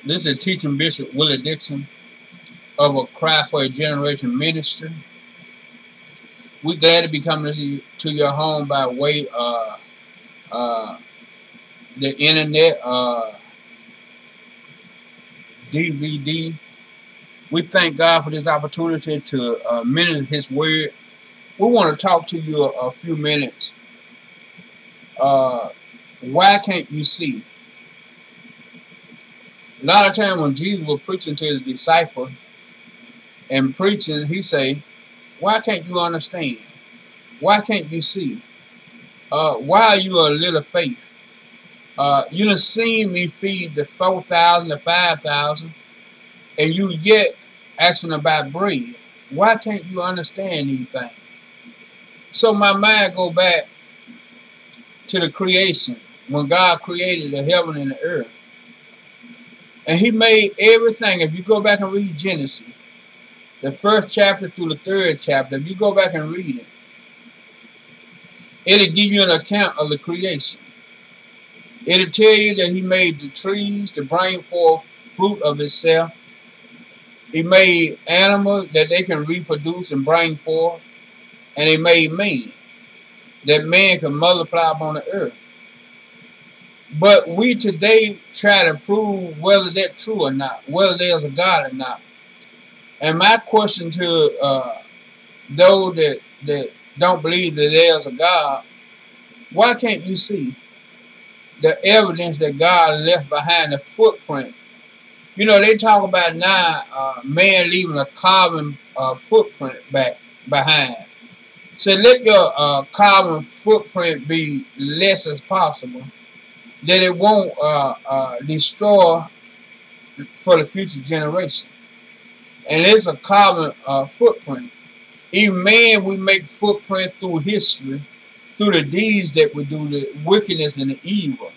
This is teaching Bishop Willie Dixon of a Cry for a Generation ministry. We're glad to be coming to your home by way of the internet, DVD. We thank God for this opportunity to minister His word. We want to talk to you a few minutes. Why can't you see? A lot of times when Jesus was preaching to His disciples and preaching, He say, why can't you understand? Why can't you see? Why are you a little faith? You done seen me feed the 4,000, the 5,000, and you yet asking about bread. Why can't you understand these things? So my mind go back to the creation, when God created the heaven and the earth. And He made everything. If you go back and read Genesis, the first chapter through the third chapter, if you go back and read it, it'll give you an account of the creation. It'll tell you that He made the trees to bring forth fruit of itself. He made animals that they can reproduce and bring forth. And He made man, that man can multiply upon the earth. But we today try to prove whether that's true or not, whether there's a God or not. And my question to those that don't believe that there's a God, why can't you see the evidence that God left behind, the footprint? You know, they talk about now man leaving a carbon footprint behind. So let your carbon footprint be less as possible, that it won't destroy for the future generation. And it's a carbon footprint. Even man, we make footprint through history, through the deeds that we do, the wickedness and the evil.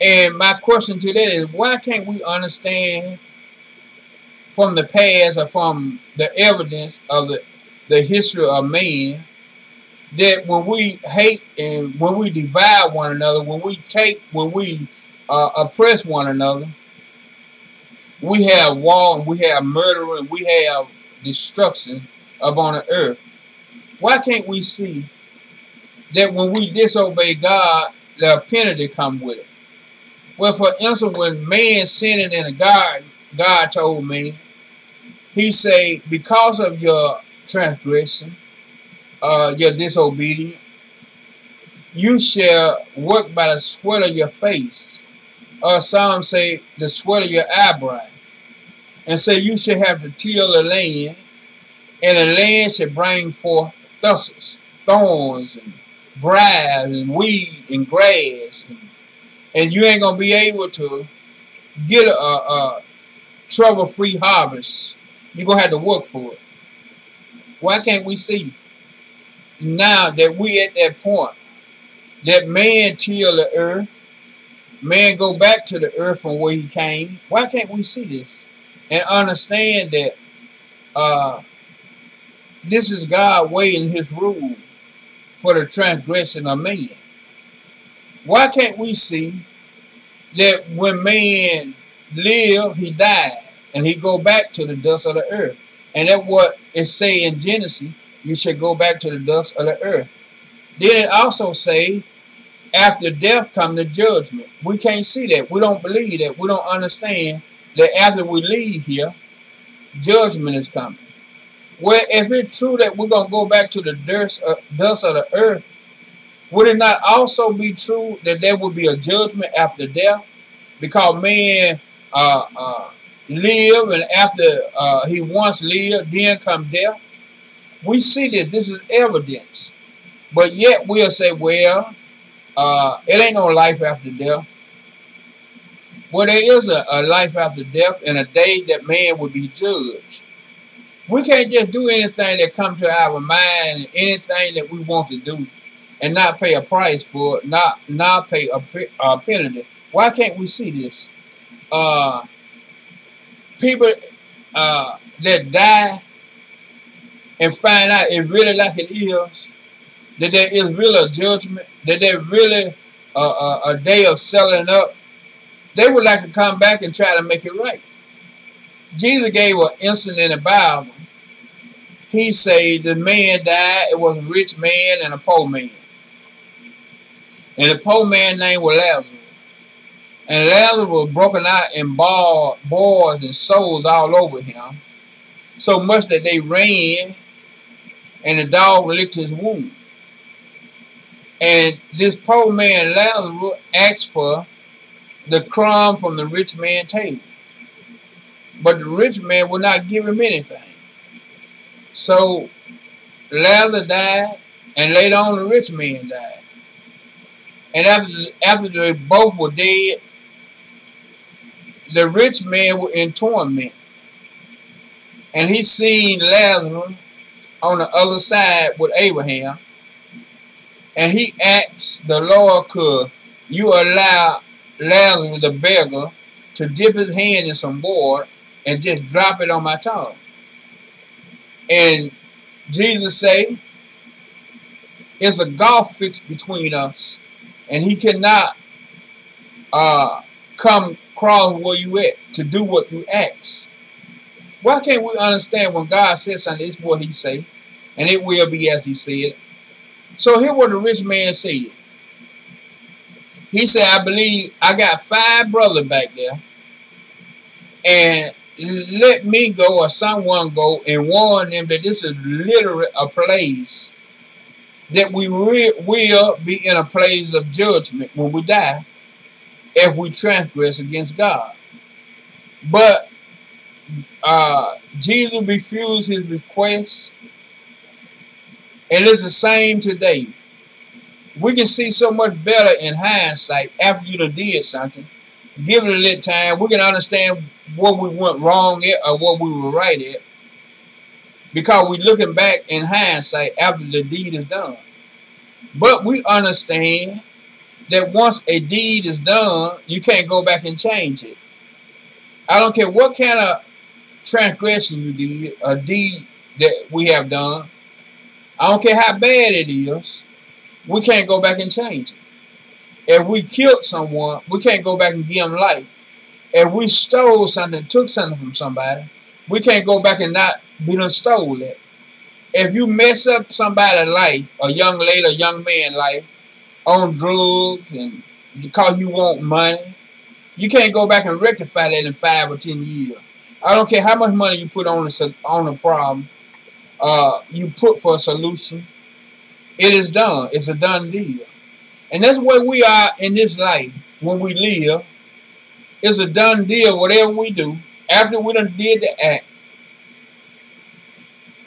And my question to that is, why can't we understand from the past or from the evidence of the history of man, that when we hate and when we divide one another, when we oppress one another, we have war and we have murder and we have destruction upon the earth. Why can't we see that when we disobey God, the penalty comes with it? Well, for instance, when man sinned in the garden, God told me, He say, because of your transgression, your disobedience, you shall work by the sweat of your face, or some say the sweat of your eyebrow, and say you shall have to till the land, and the land shall bring forth thistles, thorns, and briars, and weed, and grass, and you ain't gonna be able to get a trouble-free harvest. You're gonna have to work for it. Why can't we see now that we at that point that man till the earth, man go back to the earth from where he came? Why can't we see this and understand that this is God weighing His rule for the transgression of man? Why can't we see that when man lived, he died, and he go back to the dust of the earth? And that's what it say in Genesis, you should go back to the dust of the earth. Then it also say, after death come the judgment. We can't see that. We don't believe that. We don't understand that after we leave here, judgment is coming. Well, if it's true that we're going to go back to the dust of the earth, would it not also be true that there will be a judgment after death? Because man live, and after he once lived, then come death. We see this. This is evidence. But yet we'll say, well, it ain't no life after death. Well, there is a life after death, and a day that man will be judged. We can't just do anything that comes to our mind, anything that we want to do, and not pay a price for it, not pay a penalty. Why can't we see this? People that die and find out it really like it is, that there is really a judgment, that there really a day of settling up, They would like to come back and try to make it right. Jesus gave an instance in the Bible. He said the man died. It was a rich man and a poor man. And the poor man's name was Lazarus. And Lazarus was broken out in boils and sores all over him, so much that they ran and the dog licked his wound. And this poor man Lazarus asked for the crumb from the rich man's table. But the rich man would not give him anything. So Lazarus died, and later on the rich man died. And after they both were dead, the rich man was in torment. And he seen Lazarus on the other side with Abraham. And he asked the Lord, could you allow Lazarus the beggar to dip his hand in some water and just drop it on my tongue? And Jesus say, it's a gulf fixed between us, and he cannot come across where you at to do what you ask. Why can't we understand when God says something, it's what he say, and it will be as he said? So here what the rich man said. He said, I believe I got 5 brothers back there, and let me go or someone go and warn them that this is literally a place that we will be in a place of judgment when we die if we transgress against God. But Jesus refused his request, and it's the same today. We can see so much better in hindsight after you done did something. Give it a little time. We can understand what we went wrong at or what we were right at, because we're looking back in hindsight after the deed is done. But we understand that once a deed is done, you can't go back and change it. I don't care what kind of transgression you did, a deed that we have done. I don't care how bad it is. We can't go back and change it. If we killed someone, we can't go back and give them life. If we stole something, took something from somebody, we can't go back and not be done stole it. If you mess up somebody's life, a young lady, a young man's life, on drugs and because you want money, you can't go back and rectify that in 5 or 10 years. I don't care how much money you put on the problem, you put for a solution. It is done. It's a done deal. And that's where we are in this life when we live. It's a done deal. Whatever we do, after we done did the act,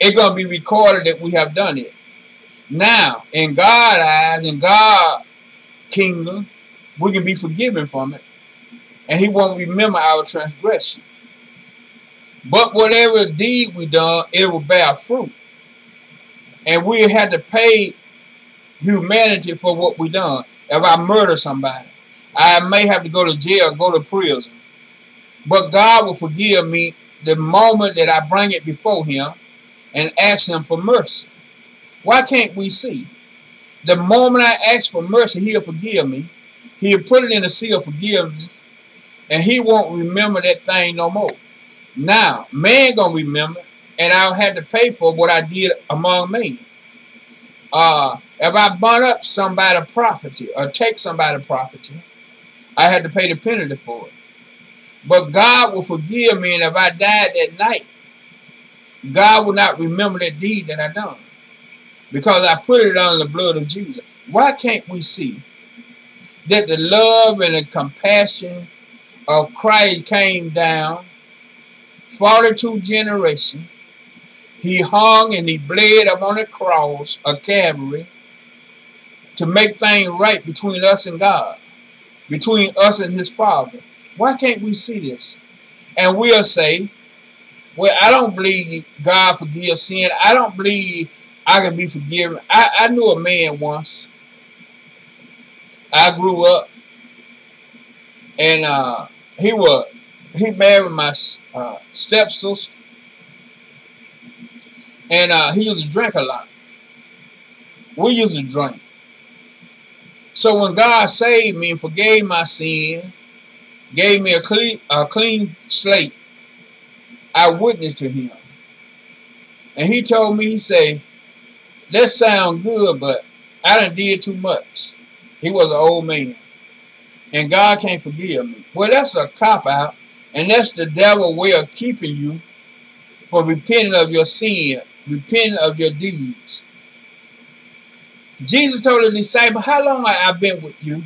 it's going to be recorded that we have done it. Now, in God's eyes, in God's kingdom, we can be forgiven from it. And he won't remember our transgression. But whatever deed we done, it will bear fruit. And we had to pay humanity for what we done. If I murder somebody, I may have to go to jail, go to prison. But God will forgive me the moment that I bring it before him and ask him for mercy. Why can't we see? The moment I ask for mercy, he'll forgive me. He'll put it in a seal of forgiveness, and he won't remember that thing no more. Now, man gonna remember, and I'll have to pay for what I did among men. If I burn up somebody's property or take somebody's property, I had to pay the penalty for it. But God will forgive me, and if I died that night, God will not remember that deed that I done, because I put it under the blood of Jesus. Why can't we see that the love and the compassion of Christ came down 42 generations? He hung and he bled up on the cross of Calvary to make things right between us and God, between us and his Father. Why can't we see this? And we'll say, well, I don't believe God forgives sin. I don't believe I can be forgiven. I knew a man once. I grew up, and he married my stepsister, and he used to drink a lot. We used to drink. So when God saved me and forgave my sin, gave me a clean slate. I witnessed to him. And he told me, he said, that sound good, but I done did too much. He was an old man. And God can't forgive me. Well, that's a cop-out. And that's the devil's way of keeping you from repenting of your sin, repenting of your deeds. Jesus told the disciples, how long have I been with you?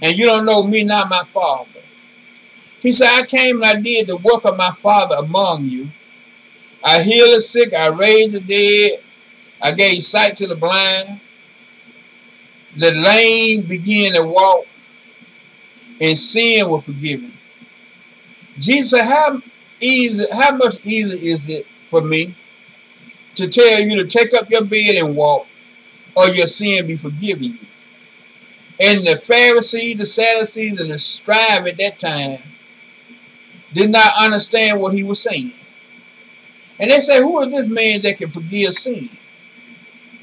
And you don't know me, not my Father. He said, I came and I did the work of my Father among you. I healed the sick, I raised the dead, I gave sight to the blind. The lame began to walk, and sin was forgiven. Jesus said, how much easier is it for me to tell you to take up your bed and walk, or your sin be forgiven you? And the Pharisees, the Sadducees, and the scribes at that time did not understand what he was saying. And they say, who is this man that can forgive sin?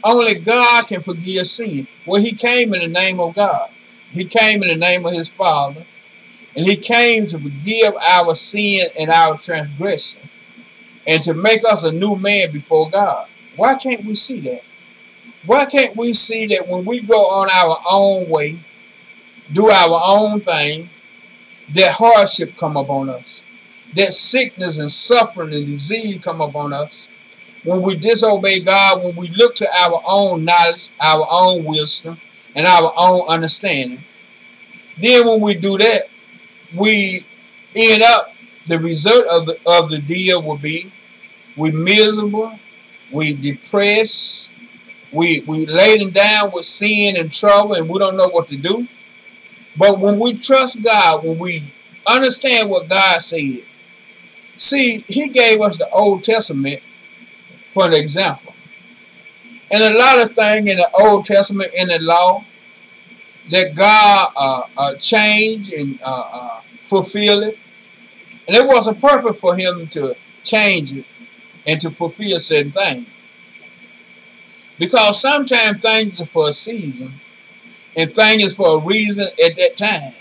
Only God can forgive sin. Well, he came in the name of God. He came in the name of his Father. And he came to forgive our sin and our transgression. And to make us a new man before God. Why can't we see that? Why can't we see that when we go on our own way, do our own thing, that hardship come upon us, that sickness and suffering and disease come upon us? When we disobey God, when we look to our own knowledge, our own wisdom, and our own understanding, then when we do that, we end up, the result of the deal will be, we miserable, we depressed, we laden down with sin and trouble, and we don't know what to do. But when we trust God, when we understand what God said, see, he gave us the Old Testament for an example. And a lot of things in the Old Testament, in the law, that God changed and fulfilled it. And it was a purpose for him to change it and to fulfill certain things. Because sometimes things are for a season and things is for a reason at that time.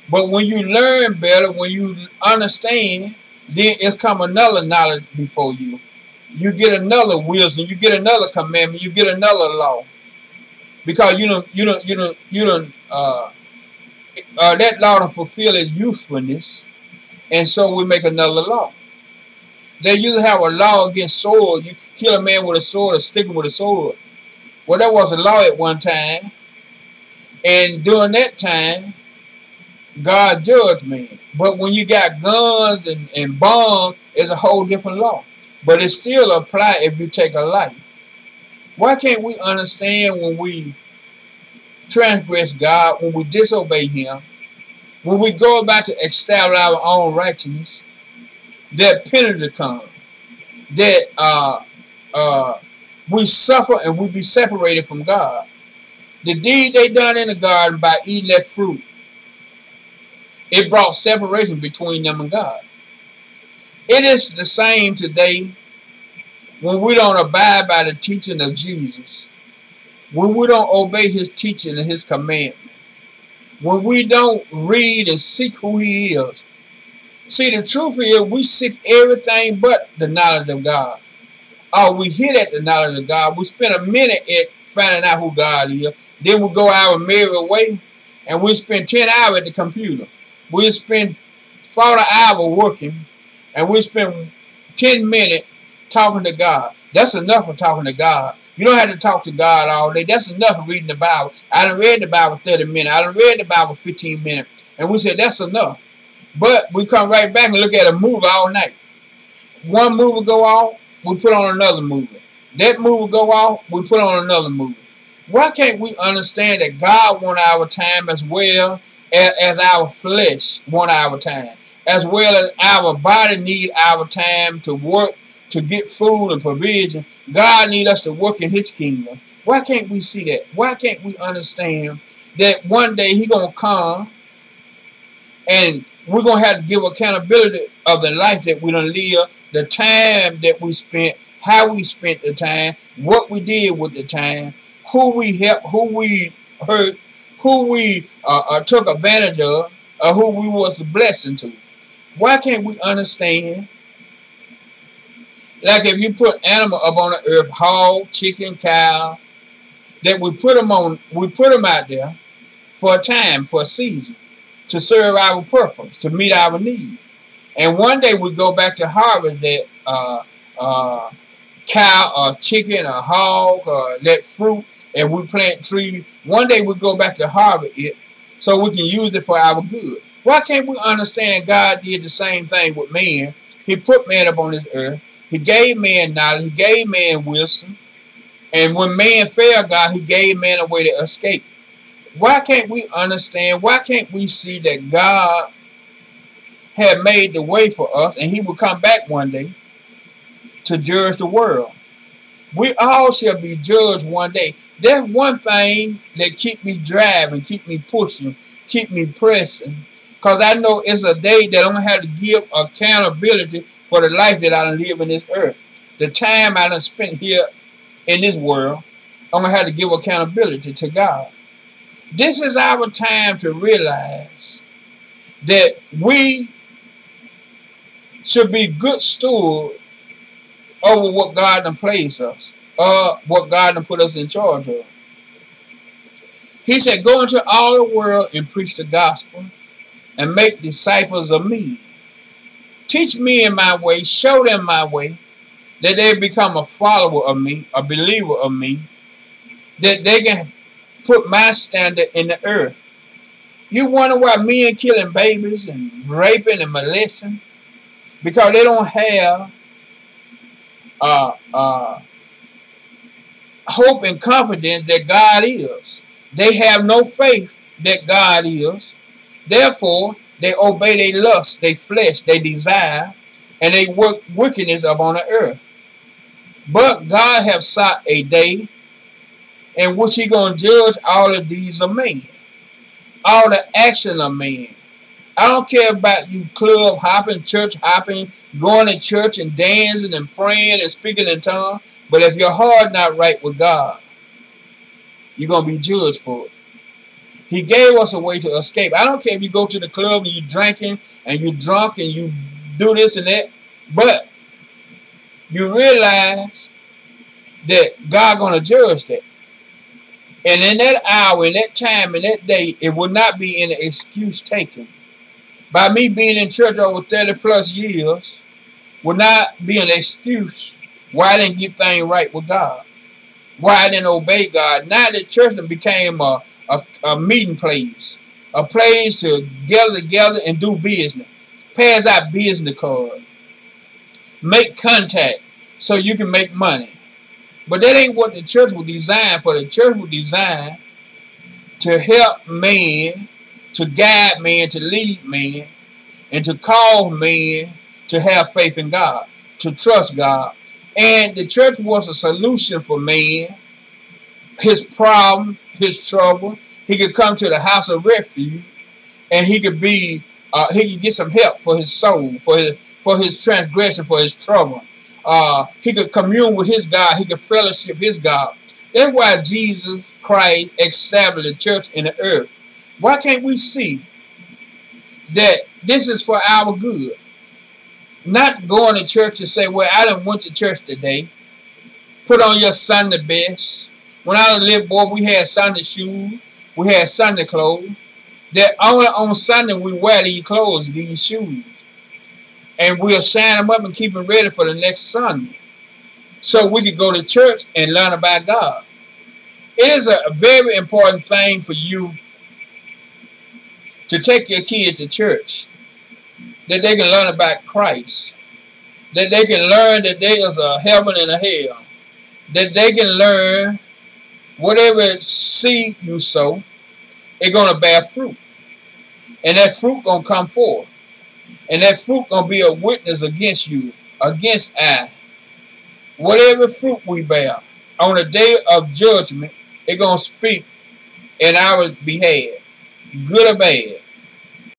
But when you learn better, when you understand, then it come another knowledge before you. You get another wisdom, you get another commandment, you get another law. Because that law to fulfill its usefulness, and so we make another law. They usually have a law against sword. You can kill a man with a sword or stick him with a sword. Well, that was a law at one time. And during that time, God judged man. But when you got guns and bombs, it's a whole different law. But it still applies if you take a life. Why can't we understand when we transgress God, when we disobey him, when we go about to establish our own righteousness, that penalty comes, that we suffer and we be separated from God. The deed they done in the garden by eating that fruit, it brought separation between them and God. It is the same today when we don't abide by the teaching of Jesus, when we don't obey his teaching and his commandment, when we don't read and seek who he is. See, the truth is we seek everything but the knowledge of God. Or we hit at the knowledge of God. We spend a minute at finding out who God is. Then we go our merry way and we spend 10 hours at the computer. We spend 40 hours working and we spend 10 minutes talking to God. That's enough for talking to God. You don't have to talk to God all day. That's enough reading the Bible. I done read the Bible 30 minutes. I done read the Bible 15 minutes. And we said that's enough. But we come right back and look at a movie all night. One movie go off, we put on another movie. That movie go off, we put on another movie. Why can't we understand that God wants our time as well as our flesh wants our time? As well as our body needs our time to work, to get food and provision. God needs us to work in his kingdom. Why can't we see that? Why can't we understand that one day he's going to come and we're going to have to give accountability of the life that we done live, the time that we spent, how we spent the time, what we did with the time, who we helped, who we hurt, who we took advantage of, or who we was a blessing to. Why can't we understand? Like if you put animal up on the earth, hog, chicken, cow, that we put them out there for a time, for a season, to serve our purpose, to meet our need. And one day we go back to harvest that cow or chicken or hog or that fruit, and we plant trees. One day we go back to harvest it so we can use it for our good. Why can't we understand God did the same thing with man? He put man up on this earth. He gave man knowledge. He gave man wisdom. And when man failed God, he gave man a way to escape. Why can't we understand? Why can't we see that God had made the way for us, and he will come back one day to judge the world? We all shall be judged one day. There's one thing that keep me driving, keep me pushing, keep me pressing, because I know it's a day that I'm going to have to give accountability for the life that I done live in this earth. The time I done spent here in this world, I'm going to have to give accountability to God. This is our time to realize that we should be good stewards over what God done placed us, what God done put us in charge of. He said, go into all the world and preach the gospel and make disciples of me. Teach me in my way, show them my way, that they become a follower of me, a believer of me, that they can put my standard in the earth. You wonder why men killing babies and raping and molesting? Because they don't have hope and confidence that God is. They have no faith that God is. Therefore, they obey their lust, their flesh, their desire, and they work wickedness upon the earth. But God have sought a day in which he going to judge all the deeds of man, all the action of man. I don't care about you club hopping, church hopping, going to church and dancing and praying and speaking in tongues. But if your heart not right with God, you're going to be judged for it. He gave us a way to escape. I don't care if you go to the club and you drinking and you drunk and you do this and that. But you realize that God going to judge that. And in that hour, in that time, in that day, it will not be any excuse taken. By me being in church over 30 plus years will not be an excuse why I didn't get things right with God, why I didn't obey God. Now the church became a meeting place, a place to gather together and do business. Pass out business card, make contact so you can make money. But that ain't what the church was designed for. The church was designed to help man, to guide man, to lead man, and to cause man to have faith in God, to trust God. And the church was a solution for man, his problem, his trouble. He could come to the house of refuge, and he could be, he could get some help for his soul, for his transgression, for his trouble. He could commune with his God. He could fellowship his God. That's why Jesus Christ established the church in the earth. Why can't we see that this is for our good? Not going to church and say, well, I done went to church today. Put on your Sunday best. When I was a little boy, we had Sunday shoes. We had Sunday clothes. That only on Sunday we wear these clothes, these shoes. And we'll shine them up and keep them ready for the next Sunday, so we can go to church and learn about God. It is a very important thing for you to take your kids to church, that they can learn about Christ, that they can learn that there is a heaven and a hell, that they can learn whatever seed you sow, it's going to bear fruit, and that fruit going to come forth. And that fruit going to be a witness against you, against I. Whatever fruit we bear, on the day of judgment, it's going to speak in our behalf, good or bad.